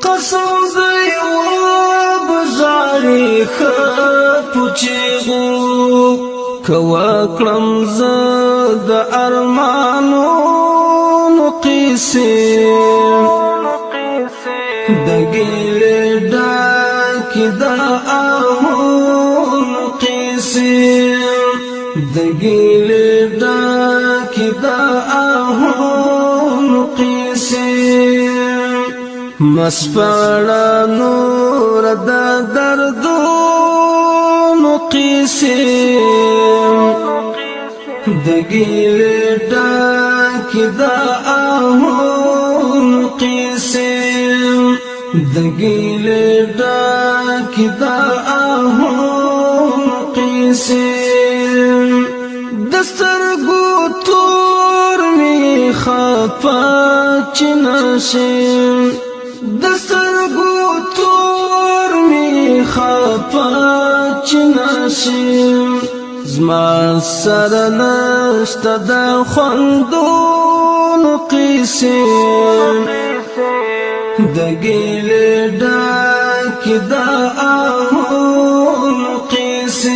قسم دی و بزاری خپچیغو کواکرم زد ارمانو نقیسی دگیل ڈاکی دا آہو نقیسی دگیل ڈاکی دا آہو نقیسی مسپاڑا نور دا دردو نقیسی دگیل ڈاکی دا آہو نقیسی دگیل ڈاکی دا آہو نقیسی دسترگو تور می خفا چناشیم دسترگو تور می خفا چناشیم زما سره نشته د خوندو نقیسیم دگیل ډاکی دا آهو نقیسیم